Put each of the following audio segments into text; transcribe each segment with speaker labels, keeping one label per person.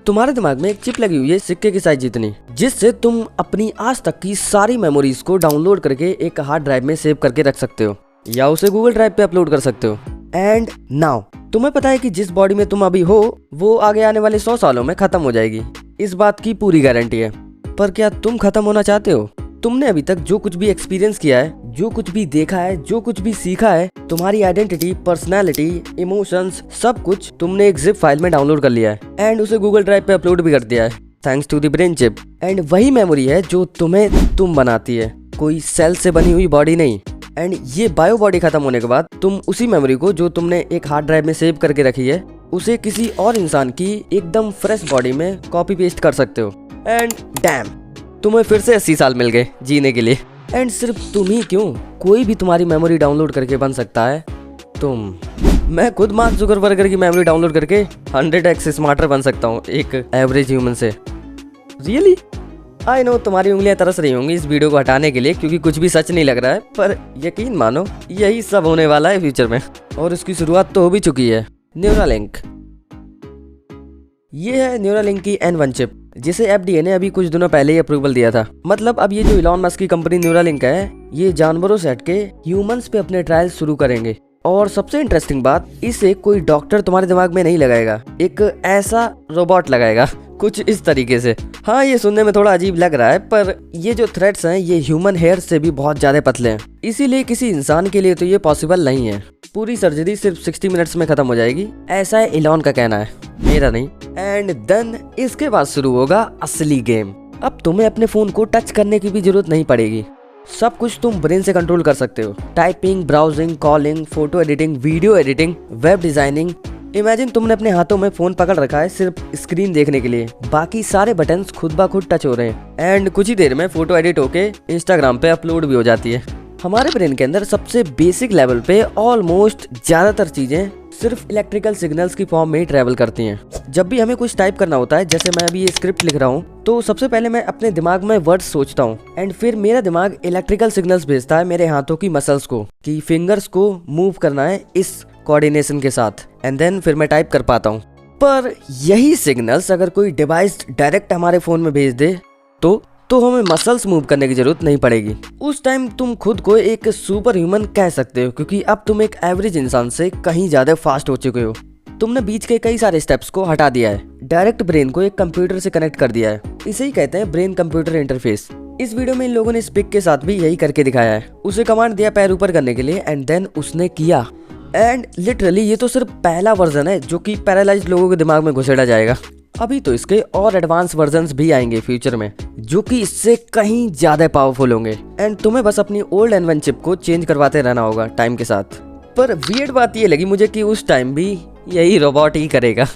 Speaker 1: तुम्हारे दिमाग में एक चिप लगी हुई है सिक्के की साइज जितनी, जिससे तुम अपनी आज तक की सारी मेमोरीज को डाउनलोड करके एक हार्ड ड्राइव में सेव करके रख सकते हो या उसे गूगल ड्राइव पे अपलोड कर सकते हो। एंड नाउ तुम्हें पता है कि जिस बॉडी में तुम अभी हो वो आगे आने वाले 100 सालों में खत्म हो जाएगी, इस बात की पूरी गारंटी है। पर क्या तुम खत्म होना चाहते हो? तुमने अभी तक जो कुछ भी एक्सपीरियंस किया है, जो कुछ भी देखा है, जो कुछ भी सीखा है, तुम्हारी आइडेंटिटी, पर्सनालिटी, इमोशंस, सब कुछ तुमने एक जिप फाइल में डाउनलोड कर लिया है एंड उसे गूगल ड्राइव पे अपलोड भी कर दिया है thanks to the brain chip. And वही मेमोरी है जो तुम्हें तुम बनाती है, कोई सेल से बनी हुई बॉडी नहीं। एंड ये बायो बॉडी खत्म होने के बाद तुम उसी मेमोरी को जो तुमने एक हार्ड ड्राइव में सेव करके रखी है उसे किसी और इंसान की एकदम फ्रेश बॉडी में कॉपी पेस्ट कर सकते हो। एंड डैम, तुम्हें फिर से 80 साल मिल गए जीने के लिए। एंड सिर्फ तुम ही क्यों, कोई भी तुम्हारी मेमोरी डाउनलोड करके बन सकता है। मैं खुद मार्क जुकरबर्ग की मेमोरी डाउनलोड करके 100x स्मार्टर बन सकता हूँ एक एवरेज ह्यूमन से। रियली? आई नो तुम्हारी उंगलियां तरस रही होंगी इस वीडियो को हटाने के लिए क्योंकि कुछ भी सच नहीं लग रहा है, पर यकीन मानो यही सब होने वाला है फ्यूचर में, और इसकी शुरुआत तो हो भी चुकी है। न्यूरालिंक, ये है न्यूरालिंक की N1 चिप, जिसे FDA ने अभी कुछ दिनों पहले ही अप्रूवल दिया था। मतलब अब ये जो इलॉन मस्क की कंपनी न्यूरालिंक है, ये जानवरों से हटके ह्यूमंस पे अपने ट्रायल शुरू करेंगे। और सबसे इंटरेस्टिंग बात, इसे कोई डॉक्टर तुम्हारे दिमाग में नहीं लगाएगा, एक ऐसा रोबोट लगाएगा कुछ इस तरीके से। हाँ, ये सुनने में थोड़ा अजीब लग रहा है, पर ये जो थ्रेड्स हैं ये ह्यूमन हेयर से भी बहुत ज्यादा पतले हैं, इसीलिए किसी इंसान के लिए तो ये पॉसिबल नहीं है। पूरी सर्जरी सिर्फ 60 मिनट्स में खत्म हो जाएगी, ऐसा है इलॉन का कहना है, मेरा नहीं। एंड देन इसके बाद शुरू होगा असली गेम। अब तुम्हें अपने फोन को टच करने की भी जरूरत नहीं पड़ेगी, सब कुछ तुम ब्रेन से कंट्रोल कर सकते हो। Typing, browsing, calling, photo editing, video editing, web designing. Imagine तुमने अपने हाथों में फोन पकड़ रखा है सिर्फ स्क्रीन देखने के लिए, बाकी सारे बटन्स खुद ब खुद टच हो रहे हैं एंड कुछ ही देर में फोटो एडिट होके इंस्टाग्राम पे अपलोड भी हो जाती है। हमारे ब्रेन के अंदर सबसे बेसिक लेवल पे ऑलमोस्ट ज्यादातर चीजें सिर्फ इलेक्ट्रिकल सिग्नल्स की फॉर्म में ही ट्रेवल करती हैं। जब भी हमें कुछ टाइप करना होता है, जैसे मैं अभी ये स्क्रिप्ट लिख रहा हूँ, तो सबसे पहले मैं अपने दिमाग में वर्ड्स सोचता हूँ एंड फिर मेरा दिमाग इलेक्ट्रिकल सिग्नल्स भेजता है मेरे हाथों की मसल्स को कि फिंगर्स को मूव करना है इस कोऑर्डिनेशन के साथ, एंड देन फिर मैं टाइप कर पाता हूँ। पर यही सिग्नल्स अगर कोई डिवाइस डायरेक्ट हमारे फोन में भेज दे तो हमें मसल्स मूव करने की जरूरत नहीं पड़ेगी। उस टाइम तुम खुद को एक सुपर ह्यूमन कह सकते हो, क्योंकि अब तुम एक एवरेज इंसान से कहीं ज्यादा फास्ट हो चुके हो। तुमने बीच के कई सारे स्टेप्स को हटा दिया है, डायरेक्ट ब्रेन को एक कंप्यूटर से कनेक्ट कर दिया है। इसे ही कहते हैं ब्रेन कंप्यूटर इंटरफेस। इस वीडियो में इन लोगों ने स्पिक के साथ भी यही करके दिखाया है। उसे कमांड दिया पैर ऊपर करने के लिए एंड देन उसने किया। एंड लिटरली ये तो सिर्फ पहला वर्जन है जो कि पैरालाइज्ड लोगों के दिमाग में घुसेड़ा जाएगा। अभी तो इसके और एडवांस वर्जन्स भी आएंगे फ्यूचर में, जो कि इससे कहीं ज्यादा पावरफुल होंगे। एंड तुम्हें बस अपनी ओल्ड N1 चिप को चेंज करवाते रहना होगा टाइम के साथ। पर वियर्ड बात ये लगी मुझे कि उस टाइम भी यही रोबोट ही करेगा।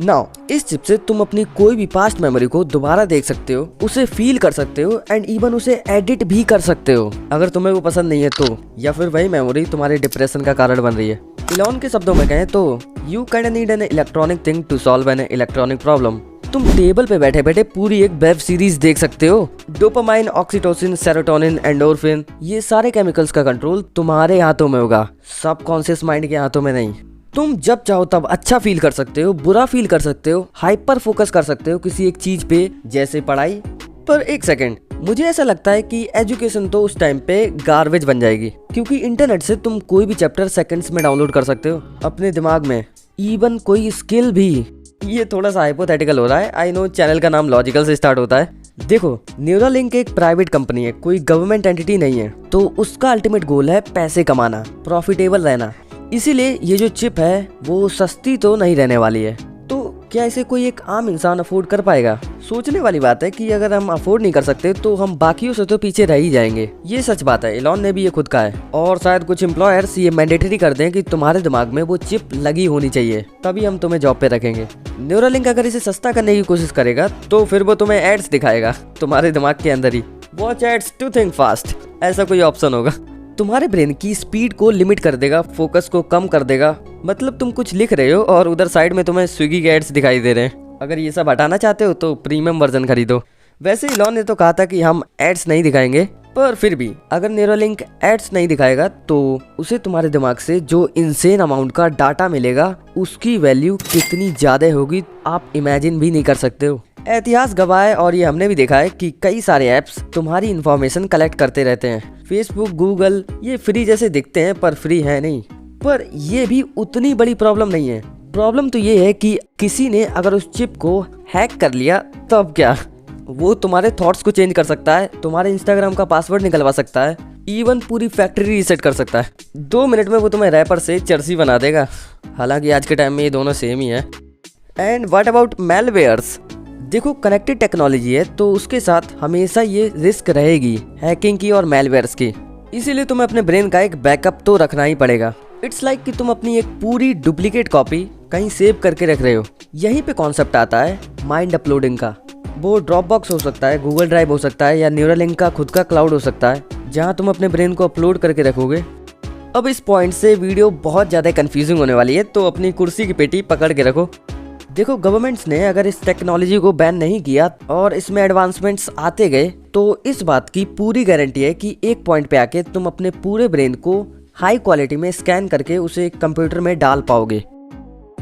Speaker 1: नाउ इस चिप से तुम अपनी कोई भी पास्ट मेमोरी को दोबारा देख सकते हो, उसे फील कर सकते हो एंड इवन उसे एडिट भी कर सकते हो अगर तुम्हें वो पसंद नहीं है तो, या फिर वही मेमोरी तुम्हारे डिप्रेशन का कारण बन रही है। इलॉन के शब्दों में कहें तो you kinda need an electronic thing to solve an electronic problem. तुम टेबल पे बैठे बैठे पूरी एक वेब सीरीज देख सकते हो। डोपामाइन, ऑक्सीटोसिन, सेरोटोनिन, एंडोर्फिन, ये सारे केमिकल्स का कंट्रोल तुम्हारे हाथों में होगा, सबकॉन्शियस माइंड के हाथों में नहीं। तुम जब चाहो तब अच्छा फील कर सकते हो, बुरा फील कर सकते हो, हाइपर फोकस कर सकते हो किसी एक चीज पे, जैसे पढ़ाई। पर एक सेकेंड, मुझे ऐसा लगता है कि एजुकेशन तो उस टाइम पे गार्बेज बन जाएगी, क्योंकि इंटरनेट से तुम कोई भी चैप्टर सेकंड्स में डाउनलोड कर सकते हो अपने दिमाग में, इवन कोई स्किल भी। ये थोड़ा सा हाइपोथेटिकल हो रहा है, आई नो। चैनल का नाम लॉजिकल से स्टार्ट होता है। देखो, न्यूरालिंक एक प्राइवेट कंपनी है, कोई गवर्नमेंट एंटिटी नहीं है, तो उसका अल्टीमेट गोल है पैसे कमाना, प्रॉफिटेबल रहना। इसीलिए ये जो चिप है वो सस्ती तो नहीं रहने वाली है। तो क्या इसे कोई एक आम इंसान अफोर्ड कर पाएगा? सोचने वाली बात है कि अगर हम अफोर्ड नहीं कर सकते तो हम बाकियों से तो पीछे रह ही जाएंगे। ये सच बात है, इलॉन ने भी ये खुद कहा है। और शायद कुछ एम्प्लॉयर्स ये मैंडेटरी कर दें कि तुम्हारे दिमाग में वो चिप लगी होनी चाहिए, तभी हम तुम्हें जॉब पे रखेंगे। न्यूरालिंक अगर इसे सस्ता करने की कोशिश करेगा तो फिर वो तुम्हें एड्स दिखाएगा तुम्हारे दिमाग के अंदर ही। Watch ads to think fast, ऐसा कोई ऑप्शन होगा। तुम्हारे ब्रेन की स्पीड को लिमिट कर देगा, फोकस को कम कर देगा। मतलब तुम कुछ लिख रहे हो और उधर साइड में तुम्हें स्विगी के एड्स दिखाई दे रहे हैं। अगर ये सब हटाना चाहते हो तो प्रीमियम वर्जन खरीदो। वैसे इलॉन ने तो कहा था कि हम एड्स नहीं दिखाएंगे, पर फिर भी अगर न्यूरालिंक एड्स नहीं दिखाएगा तो उसे तुम्हारे दिमाग से जो इंसेन अमाउंट का डाटा मिलेगा उसकी वैल्यू कितनी ज्यादा होगी आप इमेजिन भी नहीं कर सकते हो। इतिहास गवाह है और ये हमने भी देखा है कि कई सारे ऐप्स तुम्हारी इंफॉर्मेशन कलेक्ट करते रहते हैं। फेसबुक, गूगल ये फ्री जैसे दिखते हैं पर फ्री है नहीं। पर ये भी उतनी बड़ी प्रॉब्लम नहीं है। प्रॉब्लम तो ये है कि किसी ने अगर उस चिप को हैक कर लिया तब क्या? वो तुम्हारे थॉट्स को चेंज कर सकता है, तुम्हारे इंस्टाग्राम का पासवर्ड निकलवा सकता है, इवन पूरी फैक्ट्री रीसेट कर सकता है। 2 मिनट में वो तुम्हें रैपर से चर्सी बना देगा। हालांकि आज के टाइम में ये दोनों सेम ही है। And what about malwares? देखो, कनेक्टेड टेक्नोलॉजी है तो उसके साथ हमेशा ये रिस्क रहेगी हैकिंग की और मैलवेयर्स की। इसीलिए तुम्हें अपने ब्रेन का एक बैकअप तो रखना ही पड़ेगा। इट्स लाइक कि तुम अपनी एक पूरी डुप्लीकेट कॉपी कहीं सेव करके रख रहे हो। यहीं पे कॉन्सेप्ट आता है माइंड अपलोडिंग का। वो ड्रॉपबॉक्स हो सकता है, गूगल ड्राइव हो सकता है या न्यूरालिंक का खुद का क्लाउड हो सकता है जहाँ तुम अपने ब्रेन को अपलोड करके रखोगे। अब इस पॉइंट से वीडियो बहुत ज़्यादा कंफ्यूजिंग होने वाली है तो अपनी कुर्सी की पेटी पकड़ के रखो। देखो, गवर्नमेंट्स ने अगर इस टेक्नोलॉजी को बैन नहीं किया और इसमें एडवांसमेंट्स आते गए तो इस बात की पूरी गारंटी है कि एक पॉइंट पे आके तुम अपने पूरे ब्रेन को हाई क्वालिटी में स्कैन करके उसे एक कंप्यूटर में डाल पाओगे।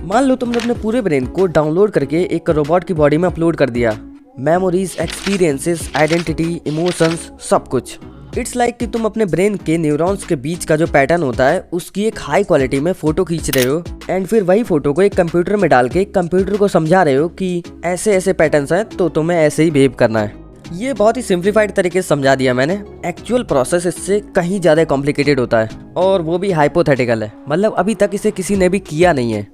Speaker 1: मान लो तुमने अपने पूरे ब्रेन को डाउनलोड करके एक रोबोट की बॉडी में अपलोड कर दिया। मेमोरीज, एक्सपीरियंसेस, आइडेंटिटी, इमोशंस, सब कुछ। इट्स लाइक कि तुम अपने ब्रेन के न्यूरॉन्स के बीच का जो पैटर्न होता है उसकी एक हाई क्वालिटी में फोटो खींच रहे हो एंड फिर वही फोटो को एक कंप्यूटर में डाल के कंप्यूटर को समझा रहे हो कि ऐसे ऐसे पैटर्न्स हैं तो तुम्हें ऐसे ही बिहेव करना है। ये बहुत ही सिंप्लीफाइड तरीके से समझा दिया मैंने। एक्चुअल प्रोसेस इससे कहीं ज्यादा कॉम्प्लिकेटेड होता है और वो भी हाइपोथेटिकल है, मतलब अभी तक इसे किसी ने भी किया नहीं है।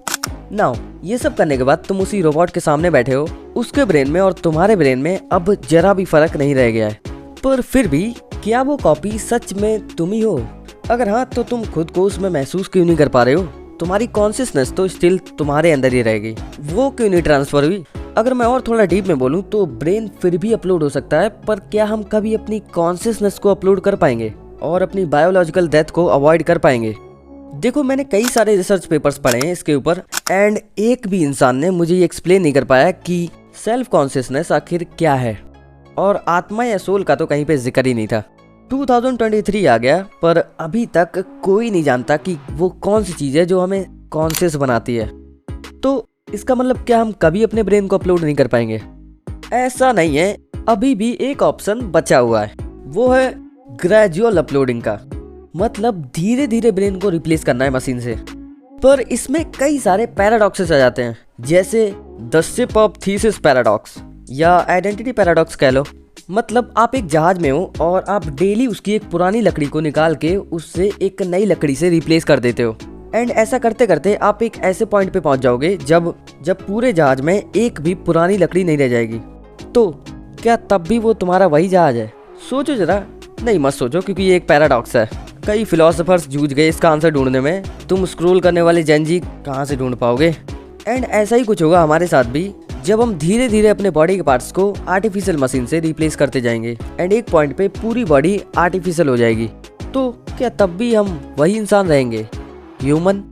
Speaker 1: नाउ ये सब करने के बाद तुम उसी रोबोट के सामने बैठे हो, उसके ब्रेन में और तुम्हारे ब्रेन में अब जरा भी फर्क नहीं रह गया है। पर फिर भी क्या वो कॉपी सच में तुम ही हो? अगर हाँ तो तुम खुद को उसमें महसूस क्यों नहीं कर पा रहे हो? तुम्हारी कॉन्शियसनेस तो स्टिल तुम्हारे अंदर ही रहेगी, वो क्यों नहीं ट्रांसफर हुई? अगर मैं और थोड़ा डीप में बोलूं तो ब्रेन फिर भी अपलोड हो सकता है, पर क्या हम कभी अपनी कॉन्शियसनेस को अपलोड कर पाएंगे और अपनी बायोलॉजिकल डेथ को अवॉइड कर पाएंगे? देखो, मैंने कई सारे रिसर्च पेपर्स पढ़े हैं इसके ऊपर एंड एक भी इंसान ने मुझे ये एक्सप्लेन नहीं कर पाया कि सेल्फ कॉन्शियसनेस आखिर क्या है। और आत्मा या सोल का तो कहीं पे जिक्र ही नहीं था। 2023 आ गया पर अभी तक कोई नहीं जानता कि वो कौन सी चीज़ है जो हमें कॉन्शियस बनाती है। तो इसका मतलब क्या हम कभी अपने ब्रेन को अपलोड नहीं कर पाएंगे? ऐसा नहीं है, अभी भी एक ऑप्शन बचा हुआ है, वो है ग्रेजुअल अपलोडिंग का। मतलब धीरे धीरे ब्रेन को रिप्लेस करना है मशीन से। पर इसमें कई सारे पैराडॉक्सेस आ जाते हैं, जैसे the ship of thesis paradox या आइडेंटिटी पैराडॉक्स कह लो। मतलब आप एक जहाज में हो और आप डेली उसकी एक पुरानी लकड़ी को निकाल के उससे एक नई लकड़ी से रिप्लेस कर देते हो एंड ऐसा करते करते आप एक ऐसे पॉइंट पे पहुंच जाओगे जब पूरे जहाज में एक भी पुरानी लकड़ी नहीं रह जाएगी। तो क्या तब भी वो तुम्हारा वही जहाज है? सोचो जरा। नहीं, मत सोचो, क्योंकि ये एक पैराडॉक्स है। कई फिलोसोफर्स जूझ गए इसका आंसर ढूंढने में। तुम स्क्रॉल करने वाले जेनजी कहाँ से ढूंढ पाओगे? एंड ऐसा ही कुछ होगा हमारे साथ भी, जब हम धीरे धीरे अपने बॉडी के पार्ट्स को आर्टिफिशियल मशीन से रिप्लेस करते जाएंगे एंड एक पॉइंट पे पूरी बॉडी आर्टिफिशियल हो जाएगी। तो क्या तब भी हम वही इंसान रहेंगे, ह्यूमन?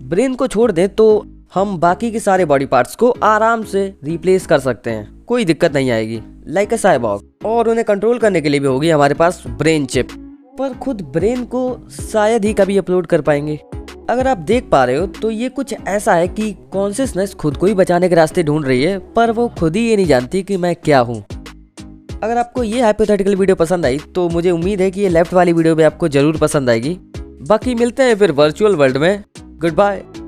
Speaker 1: ब्रेन को छोड़ दें तो हम बाकी के सारे बॉडी पार्ट्स को आराम से रिप्लेस कर सकते हैं, कोई दिक्कत नहीं आएगी, लाइक अ साइबॉर्ग। और उन्हें कंट्रोल करने के लिए भी होगी हमारे पास ब्रेन चिप। पर खुद ब्रेन को शायद ही कभी अपलोड कर पाएंगे। अगर आप देख पा रहे हो तो ये कुछ ऐसा है कि कॉन्शियसनेस खुद को ही बचाने के रास्ते ढूंढ रही है, पर वो खुद ही ये नहीं जानती कि मैं क्या हूँ। अगर आपको ये हाइपोथेटिकल वीडियो पसंद आई तो मुझे उम्मीद है कि ये लेफ्ट वाली वीडियो भी आपको जरूर पसंद आएगी। बाकी मिलते हैं फिर वर्चुअल वर्ल्ड में। Good bye.